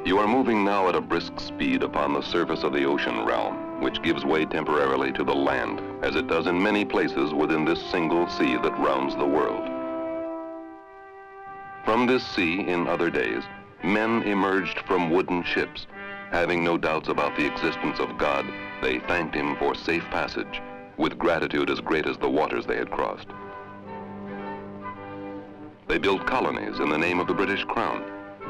You are moving now at a brisk speed upon the surface of the ocean realm, which gives way temporarily to the land, as it does in many places within this single sea that rounds the world. From this sea, in other days, men emerged from wooden ships. Having no doubts about the existence of God, they thanked him for safe passage, with gratitude as great as the waters they had crossed. They built colonies in the name of the British Crown,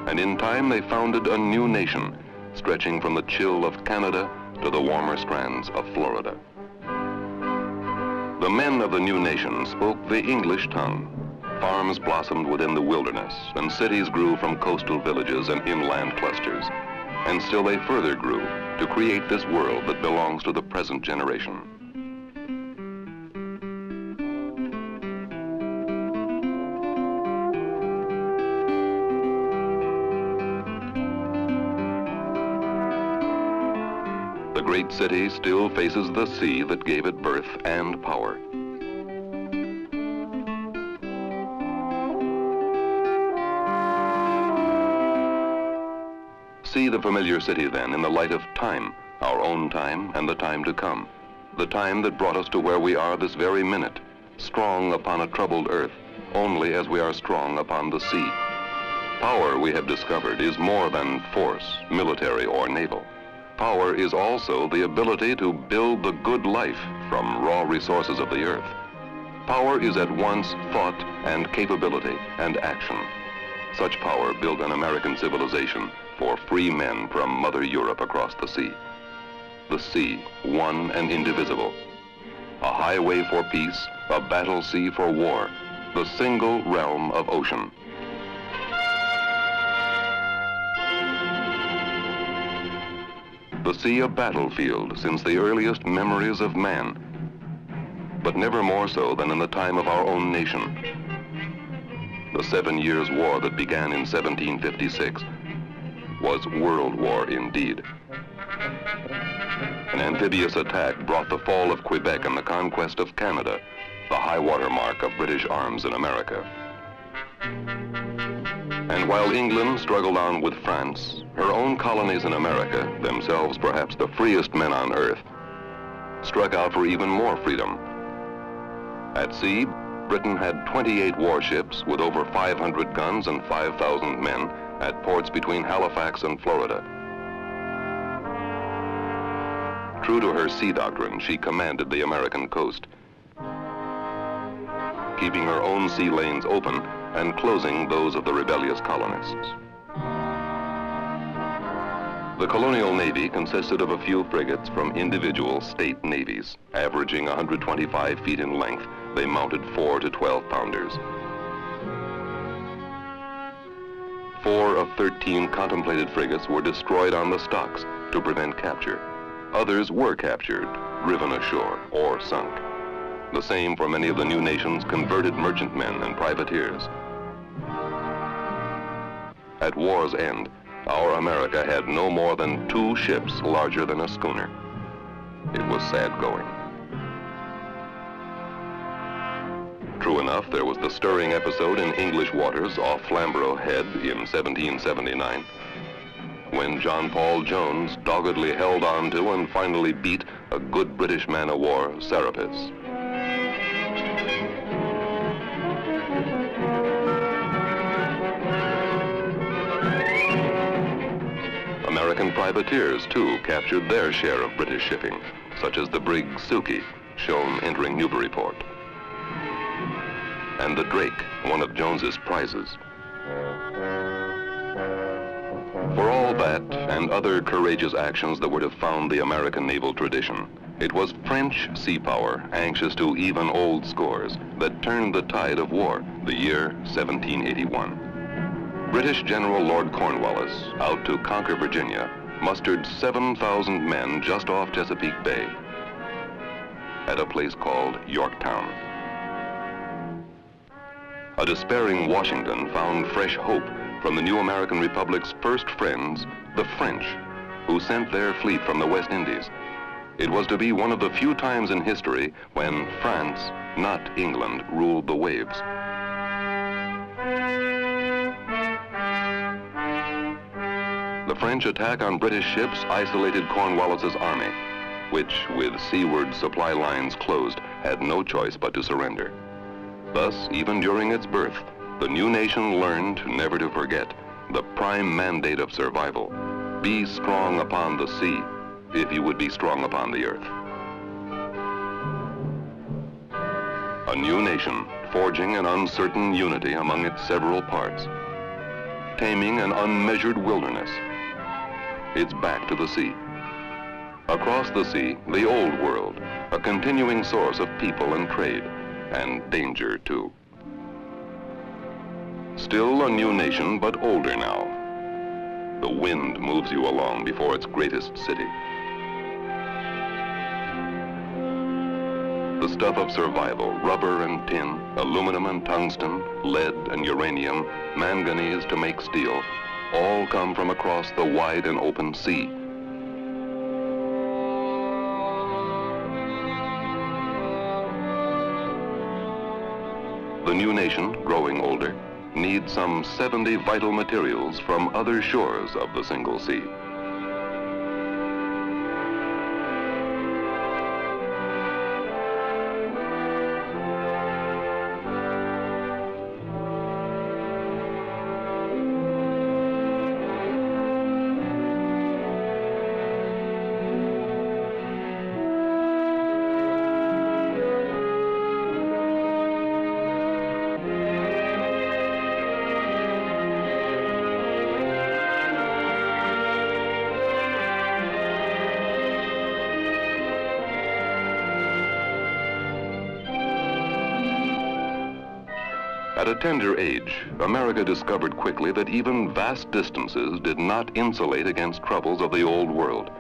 and in time they founded a new nation, stretching from the chill of Canada to the warmer strands of Florida. The men of the new nation spoke the English tongue. Farms blossomed within the wilderness, and cities grew from coastal villages and inland clusters. And still they further grew to create this world that belongs to the present generation. The great city still faces the sea that gave it birth and power. See the familiar city then in the light of time, our own time and the time to come. The time that brought us to where we are this very minute, strong upon a troubled earth, only as we are strong upon the sea. Power, we have discovered, is more than force, military or naval. Power is also the ability to build the good life from raw resources of the earth. Power is at once thought and capability and action. Such power built an American civilization for free men from Mother Europe across the sea. The sea, one and indivisible. A highway for peace, a battle sea for war, the single realm of ocean. The sea a battlefield since the earliest memories of man, but never more so than in the time of our own nation. The 7 Years' War that began in 1756 was World War indeed. An amphibious attack brought the fall of Quebec and the conquest of Canada, the high water mark of British arms in America. And while England struggled on with France, her own colonies in America, themselves perhaps the freest men on earth, struck out for even more freedom. At sea, Britain had 28 warships with over 500 guns and 5,000 men at ports between Halifax and Florida. True to her sea doctrine, she commanded the American coast, keeping her own sea lanes open and closing those of the rebellious colonists. The colonial navy consisted of a few frigates from individual state navies. Averaging 125 feet in length, they mounted 4 to 12-pounders. 4 of 13 contemplated frigates were destroyed on the stocks to prevent capture. Others were captured, driven ashore, or sunk. The same for many of the new nation's converted merchantmen and privateers. At war's end, our America had no more than 2 ships larger than a schooner. It was sad going. True enough, there was the stirring episode in English waters off Flamborough Head in 1779, when John Paul Jones doggedly held on to and finally beat a good British man-of-war, Serapis. American privateers, too, captured their share of British shipping, such as the brig Suki, shown entering Newburyport, and the Drake, one of Jones's prizes. For all that and other courageous actions that were to found the American naval tradition, it was French sea power, anxious to even old scores, that turned the tide of war, the year 1781. British General Lord Cornwallis, out to conquer Virginia, mustered 7,000 men just off Chesapeake Bay. at a place called Yorktown. A despairing Washington found fresh hope from the new American Republic's first friends, the French, who sent their fleet from the West Indies. It was to be one of the few times in history when France, not England, ruled the waves. The French attack on British ships isolated Cornwallis's army, which, with seaward supply lines closed, had no choice but to surrender. Thus, even during its birth, the new nation learned never to forget the prime mandate of survival: be strong upon the sea, if you would be strong upon the earth. A new nation, forging an uncertain unity among its several parts, taming an unmeasured wilderness. It's back to the sea. Across the sea, the old world, a continuing source of people and trade, and danger too. Still a new nation, but older now. The wind moves you along before its greatest city. The stuff of survival, rubber and tin, aluminum and tungsten, lead and uranium, manganese to make steel, all come from across the wide and open sea. The new nation, growing older, needs some 70 vital materials from other shores of the single sea. At a tender age, America discovered quickly that even vast distances did not insulate against troubles of the old world.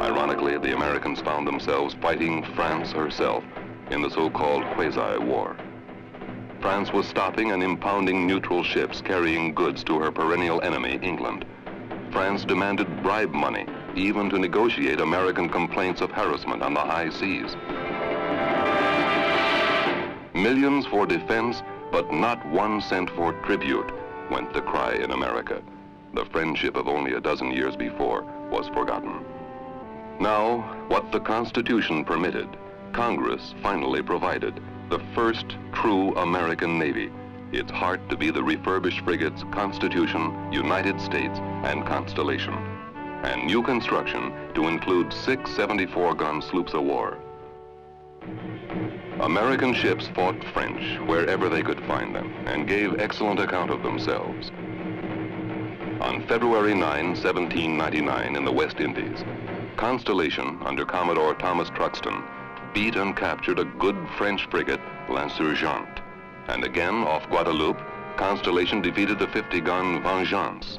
Ironically, the Americans found themselves fighting France herself in the so-called quasi-war. France was stopping and impounding neutral ships carrying goods to her perennial enemy, England. France demanded bribe money, even to negotiate American complaints of harassment on the high seas. Millions for defense, but not 1 cent for tribute, went the cry in America. The friendship of only a dozen years before was forgotten. Now, what the Constitution permitted, Congress finally provided: the first true American Navy, its heart to be the refurbished frigates Constitution, United States, and Constellation, and new construction to include 6 74-gun sloops of war. American ships fought French wherever they could find them and gave excellent account of themselves. On February 9, 1799, in the West Indies, Constellation, under Commodore Thomas Truxton, beat and captured a good French frigate, L'Insurgente. And again, off Guadeloupe, Constellation defeated the 50-gun Vengeance.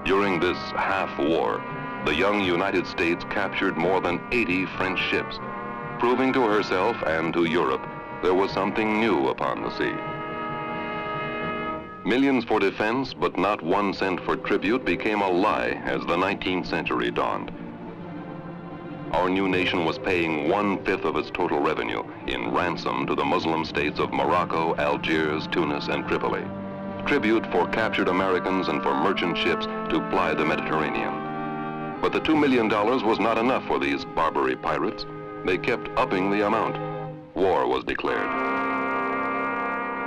During this half-war, the young United States captured more than 80 French ships, proving to herself and to Europe there was something new upon the sea. Millions for defense, but not 1 cent for tribute, became a lie as the 19th century dawned. Our new nation was paying 1/5 of its total revenue in ransom to the Muslim states of Morocco, Algiers, Tunis, and Tripoli. Tribute for captured Americans and for merchant ships to ply the Mediterranean. But the $2 million was not enough for these Barbary pirates. They kept upping the amount. War was declared.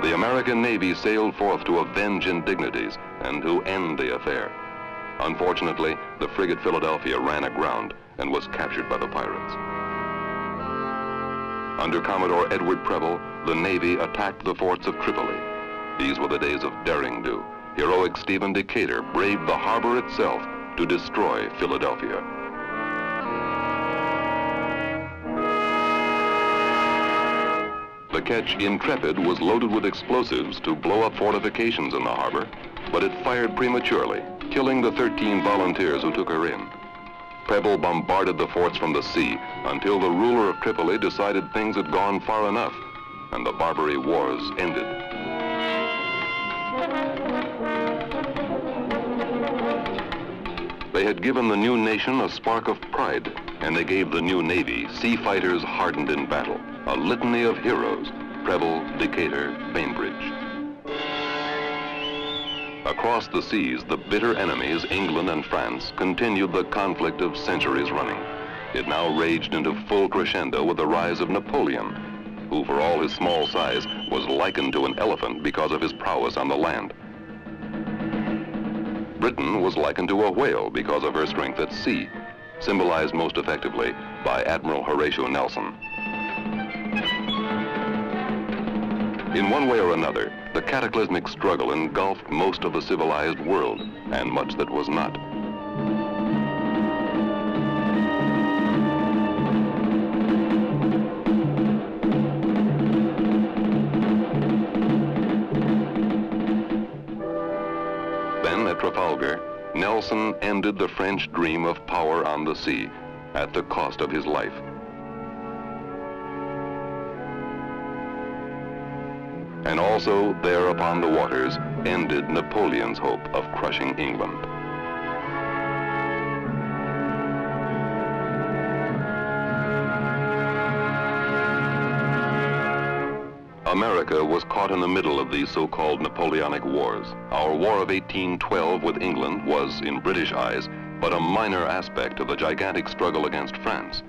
The American Navy sailed forth to avenge indignities and to end the affair. Unfortunately, the frigate Philadelphia ran aground and was captured by the pirates. Under Commodore Edward Preble, the Navy attacked the forts of Tripoli. These were the days of daring-do. Heroic Stephen Decatur braved the harbor itself to destroy Philadelphia. The ketch Intrepid was loaded with explosives to blow up fortifications in the harbor, but it fired prematurely, killing the 13 volunteers who took her in. Preble bombarded the forts from the sea until the ruler of Tripoli decided things had gone far enough, and the Barbary Wars ended. They had given the new nation a spark of pride, and they gave the new navy sea fighters hardened in battle, a litany of heroes: Preble, Decatur, Bainbridge. Across the seas, the bitter enemies, England and France, continued the conflict of centuries running. It now raged into full crescendo with the rise of Napoleon, who, for all his small size, was likened to an elephant because of his prowess on the land. Britain was likened to a whale because of her strength at sea, symbolized most effectively by Admiral Horatio Nelson. In one way or another, the cataclysmic struggle engulfed most of the civilized world, and much that was not. Then at Trafalgar, Nelson ended the French dream of power on the sea at the cost of his life. And also, there upon the waters, ended Napoleon's hope of crushing England. America was caught in the middle of these so-called Napoleonic wars. Our War of 1812 with England was, in British eyes, but a minor aspect of the gigantic struggle against France.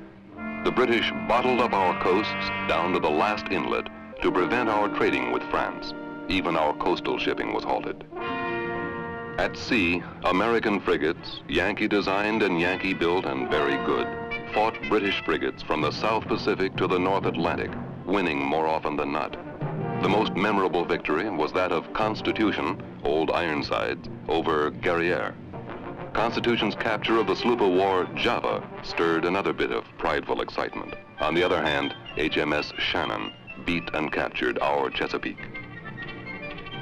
The British bottled up our coasts down to the last inlet to prevent our trading with France. Even our coastal shipping was halted. At sea, American frigates, Yankee-designed and Yankee-built and very good, fought British frigates from the South Pacific to the North Atlantic, winning more often than not. The most memorable victory was that of Constitution, old Ironsides, over Guerriere. Constitution's capture of the sloop of war Java stirred another bit of prideful excitement. On the other hand, HMS Shannon beat and captured our Chesapeake.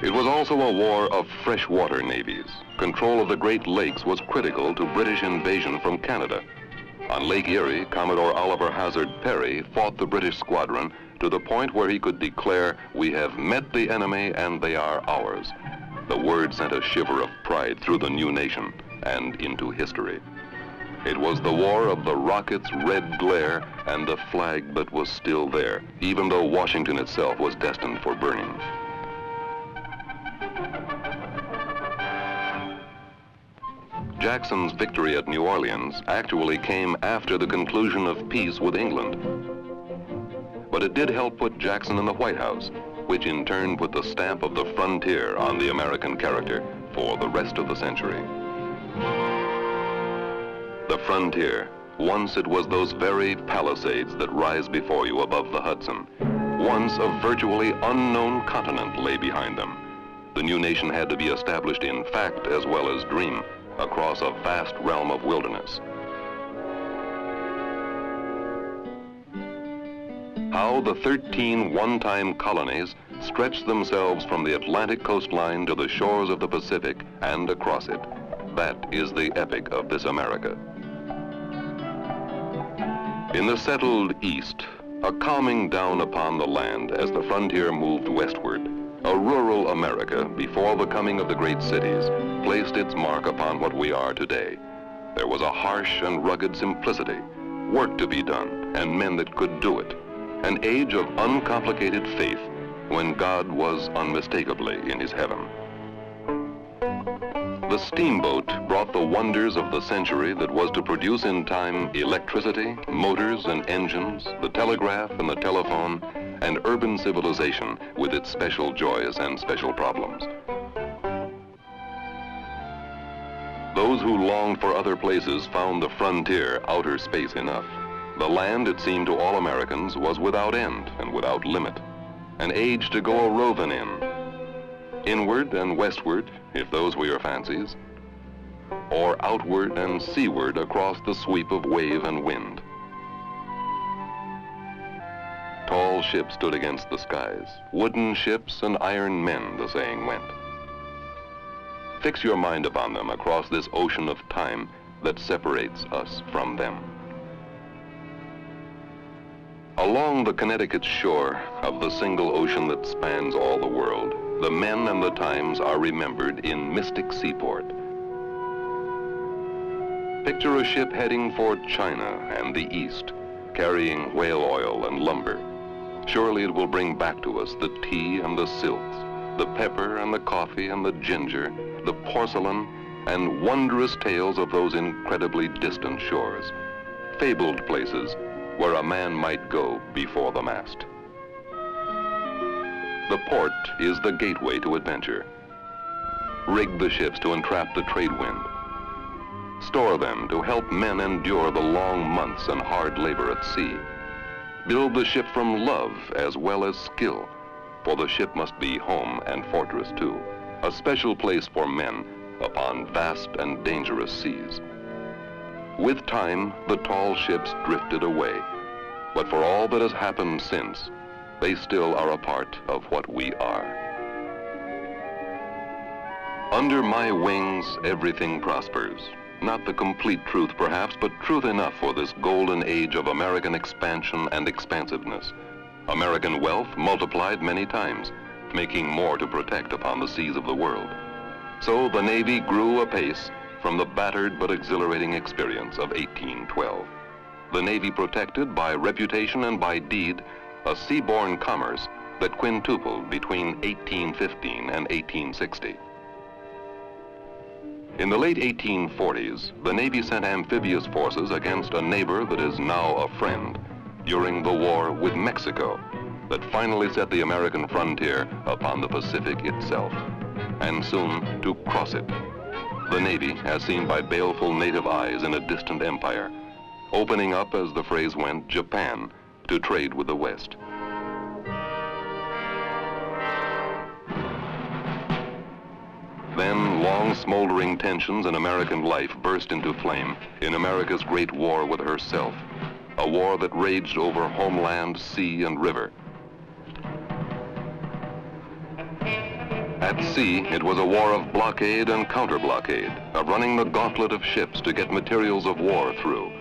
It was also a war of freshwater navies. Control of the Great Lakes was critical to British invasion from Canada. On Lake Erie, Commodore Oliver Hazard Perry fought the British squadron to the point where he could declare, "We have met the enemy and they are ours." The word sent a shiver of pride through the new nation and into history. It was the war of the rocket's red glare and the flag that was still there, even though Washington itself was destined for burning. Jackson's victory at New Orleans actually came after the conclusion of peace with England. But it did help put Jackson in the White House, which in turn put the stamp of the frontier on the American character for the rest of the century. The frontier, once it was those very Palisades that rise before you above the Hudson. Once a virtually unknown continent lay behind them. The new nation had to be established in fact as well as dream, across a vast realm of wilderness. How the 13 one-time colonies stretched themselves from the Atlantic coastline to the shores of the Pacific and across it. That is the epic of this America. In the settled East, a calming down upon the land as the frontier moved westward, a rural America, before the coming of the great cities, placed its mark upon what we are today. There was a harsh and rugged simplicity, work to be done, and men that could do it. An age of uncomplicated faith, when God was unmistakably in his heaven. The steamboat brought the wonders of the century that was to produce in time electricity, motors and engines, the telegraph and the telephone, and urban civilization with its special joys and special problems. Those who longed for other places found the frontier outer space enough. The land, it seemed to all Americans, was without end and without limit. An age to go a-roving in. Inward and westward, if those were your fancies, or outward and seaward across the sweep of wave and wind. Tall ships stood against the skies, wooden ships and iron men, the saying went. Fix your mind upon them across this ocean of time, that separates us from them. Along the Connecticut shore of the single ocean that spans all the world, the men and the times are remembered in mystic seaport. Picture a ship heading for China and the East, carrying whale oil and lumber. Surely it will bring back to us the tea and the silks, the pepper and the coffee and the ginger, the porcelain, and wondrous tales of those incredibly distant shores, fabled places where a man might go before the mast. The port is the gateway to adventure. Rig the ships to entrap the trade wind. Store them to help men endure the long months and hard labor at sea. Build the ship from love as well as skill, for the ship must be home and fortress too, a special place for men upon vast and dangerous seas. With time, the tall ships drifted away, but for all that has happened since, they still are a part of what we are. Under my wings, everything prospers. Not the complete truth, perhaps, but truth enough for this golden age of American expansion and expansiveness. American wealth multiplied many times, making more to protect upon the seas of the world. So the Navy grew apace from the battered but exhilarating experience of 1812. The Navy protected by reputation and by deed a seaborne commerce that quintupled between 1815 and 1860. In the late 1840s, the Navy sent amphibious forces against a neighbor that is now a friend during the war with Mexico that finally set the American frontier upon the Pacific itself, and soon to cross it. The Navy, as seen by baleful native eyes in a distant empire, opening up, as the phrase went, Japan to trade with the West. Then long smoldering tensions in American life burst into flame in America's great war with herself, a war that raged over homeland, sea, and river. At sea, it was a war of blockade and counter-blockade, of running the gauntlet of ships to get materials of war through,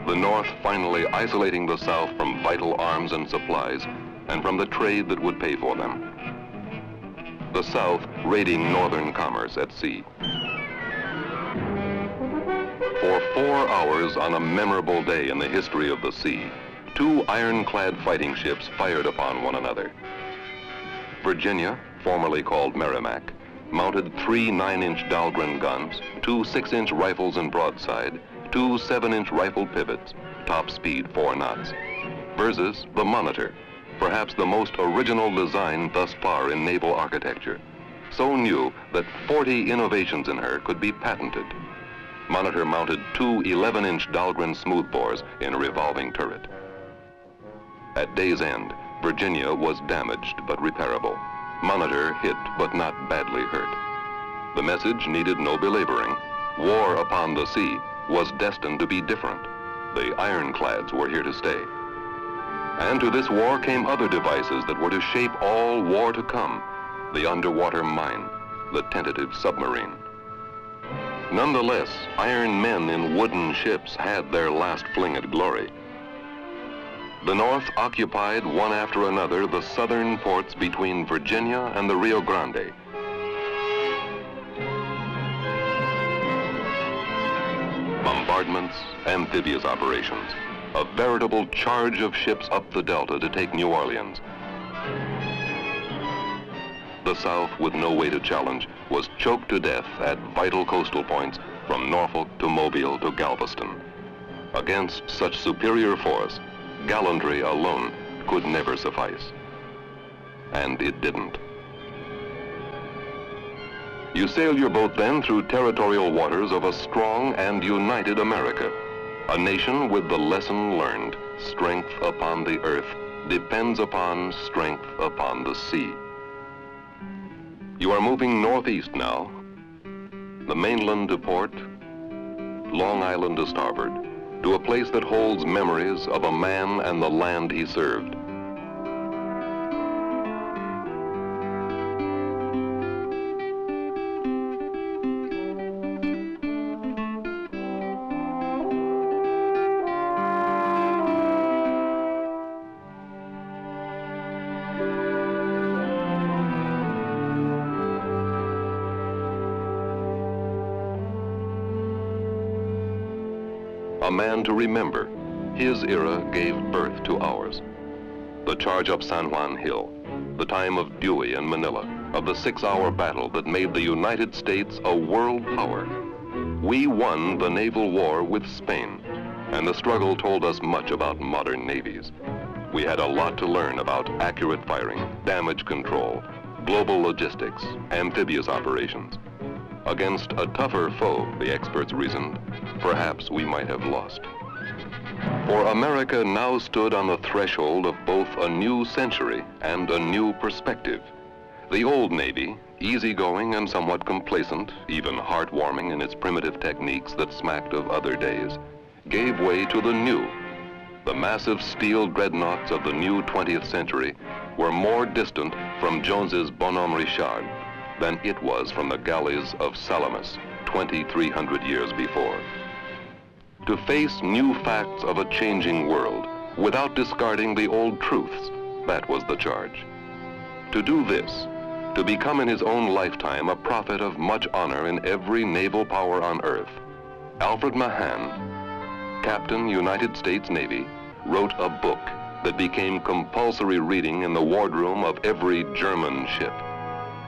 the North finally isolating the South from vital arms and supplies, and from the trade that would pay for them. The South raiding Northern commerce at sea. For 4 hours on a memorable day in the history of the sea, 2 ironclad fighting ships fired upon one another. Virginia, formerly called Merrimac, mounted 3 9-inch Dahlgren guns, 2 6-inch rifles and broadside, 2 7-inch rifle pivots, top speed 4 knots, versus the Monitor, perhaps the most original design thus far in naval architecture, so new that 40 innovations in her could be patented. Monitor mounted 2 11-inch Dahlgren smoothbores in a revolving turret. At day's end, Virginia was damaged but repairable. Monitor hit but not badly hurt. The message needed no belaboring. War upon the sea was destined to be different. The ironclads were here to stay. And to this war came other devices that were to shape all war to come. The underwater mine, the tentative submarine. Nonetheless, iron men in wooden ships had their last fling at glory. The North occupied one after another the southern ports between Virginia and the Rio Grande. Bombardments, amphibious operations, a veritable charge of ships up the Delta to take New Orleans. The South, with no way to challenge, was choked to death at vital coastal points from Norfolk to Mobile to Galveston. Against such superior force, gallantry alone could never suffice. And it didn't. You sail your boat then through territorial waters of a strong and united America, a nation with the lesson learned: strength upon the earth depends upon strength upon the sea. You are moving northeast now, the mainland to port, Long Island to starboard, to a place that holds memories of a man and the land he served. a man to remember. His era gave birth to ours. The charge up San Juan Hill, the time of Dewey and Manila, of the 6-hour battle that made the United States a world power. We won the Naval War with Spain, and the struggle told us much about modern navies. We had a lot to learn about accurate firing, damage control, global logistics, amphibious operations. Against a tougher foe, the experts reasoned, perhaps we might have lost. For America now stood on the threshold of both a new century and a new perspective. The old Navy, easygoing and somewhat complacent, even heartwarming in its primitive techniques that smacked of other days, gave way to the new. The massive steel dreadnoughts of the new 20th century were more distant from Jones's Bonhomme Richard than it was from the galleys of Salamis 2,300 years before. To face new facts of a changing world without discarding the old truths, that was the charge. To do this, to become in his own lifetime a prophet of much honor in every naval power on earth, Alfred Mahan, Captain, United States Navy, wrote a book that became compulsory reading in the wardroom of every German ship.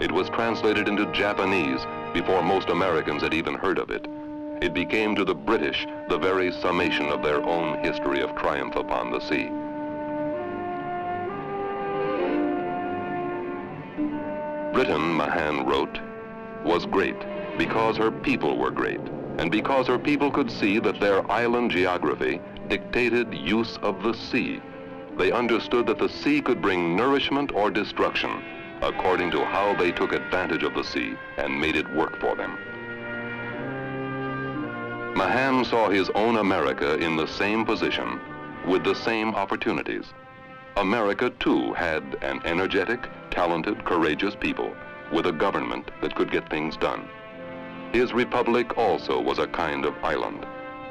It was translated into Japanese before most Americans had even heard of it. It became to the British the very summation of their own history of triumph upon the sea. Britain, Mahan wrote, was great because her people were great, and because her people could see that their island geography dictated use of the sea. They understood that the sea could bring nourishment or destruction according to how they took advantage of the sea and made it work for them. Mahan saw his own America in the same position, with the same opportunities. America, too, had an energetic, talented, courageous people, with a government that could get things done. His republic also was a kind of island,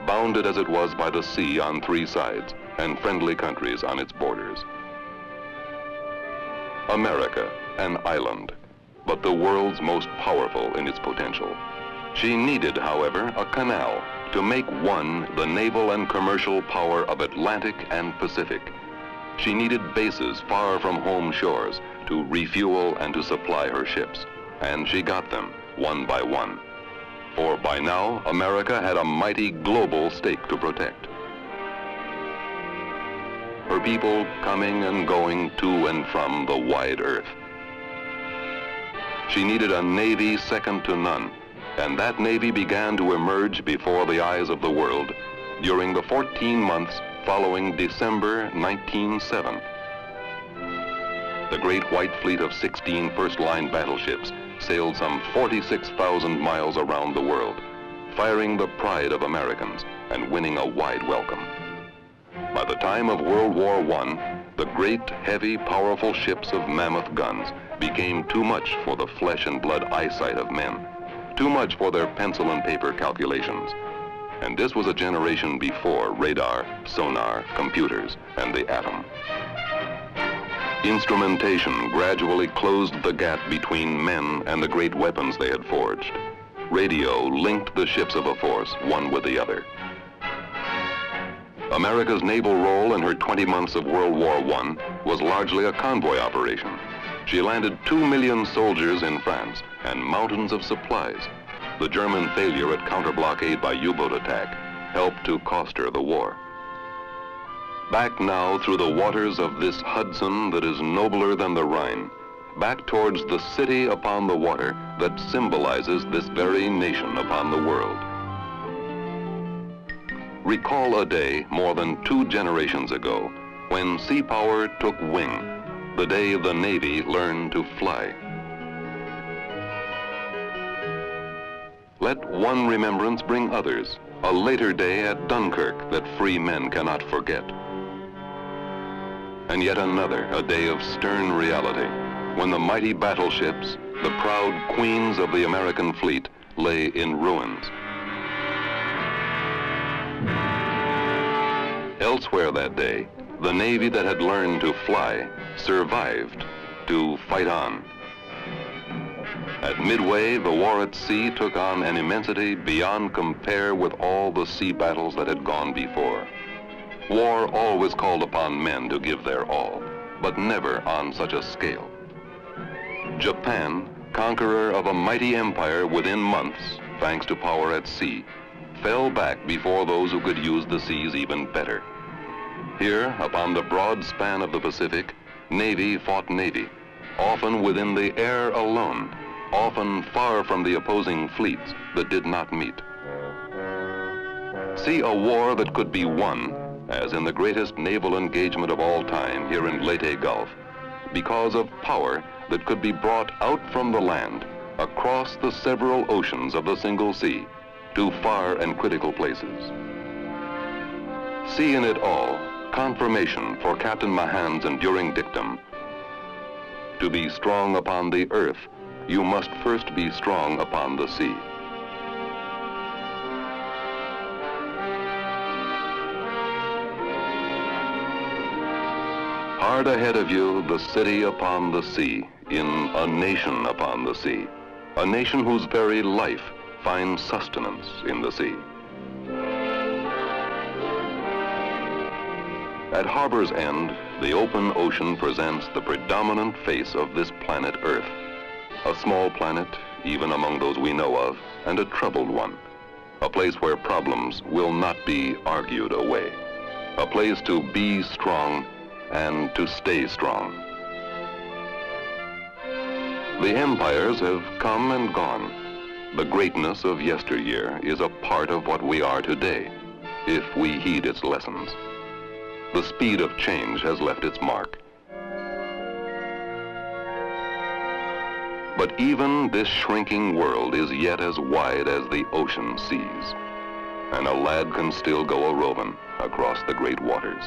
bounded as it was by the sea on 3 sides, and friendly countries on its borders. America, an island, but the world's most powerful in its potential. She needed, however, a canal to make one the naval and commercial power of Atlantic and Pacific. She needed bases far from home shores to refuel and to supply her ships, and she got them one by one. For by now, America had a mighty global stake to protect. Her people coming and going to and from the wide earth. She needed a navy second to none, and that navy began to emerge before the eyes of the world during the 14 months following December 1907. The great white fleet of 16 first-line battleships sailed some 46,000 miles around the world, firing the pride of Americans and winning a wide welcome. By the time of World War I, the great, heavy, powerful ships of mammoth guns became too much for the flesh and blood eyesight of men, too much for their pencil and paper calculations. And this was a generation before radar, sonar, computers, and the atom. Instrumentation gradually closed the gap between men and the great weapons they had forged. Radio linked the ships of a force, one with the other. America's naval role in her 20 months of World War I was largely a convoy operation. She landed 2 million soldiers in France and mountains of supplies. The German failure at counter-blockade by U-boat attack helped to cost her the war. Back now through the waters of this Hudson that is nobler than the Rhine, back towards the city upon the water that symbolizes this very nation upon the world. Recall a day more than 2 generations ago when sea power took wing, the day the Navy learned to fly. Let one remembrance bring others, a later day at Dunkirk that free men cannot forget. And yet another, a day of stern reality, when the mighty battleships, the proud queens of the American fleet, lay in ruins. Elsewhere that day, the Navy that had learned to fly survived to fight on. At midway, the war at sea took on an immensity beyond compare with all the sea battles that had gone before. War always called upon men to give their all, but never on such a scale. Japan, conqueror of a mighty empire within months, thanks to power at sea, fell back before those who could use the seas even better. Here, upon the broad span of the Pacific, navy fought navy, often within the air alone, often far from the opposing fleets that did not meet. See a war that could be won, as in the greatest naval engagement of all time here in Leyte Gulf, because of power that could be brought out from the land, across the several oceans of the single sea, to far and critical places. See in it all confirmation for Captain Mahan's enduring dictum: to be strong upon the earth, you must first be strong upon the sea. Hard ahead of you, the city upon the sea, in a nation upon the sea, a nation whose very life finds sustenance in the sea. At Harbor's End, the open ocean presents the predominant face of this planet Earth. A small planet, even among those we know of, and a troubled one. A place where problems will not be argued away. A place to be strong and to stay strong. The empires have come and gone. The greatness of yesteryear is a part of what we are today, if we heed its lessons. The speed of change has left its mark. But even this shrinking world is yet as wide as the ocean seas, and a lad can still go a-roving across the great waters.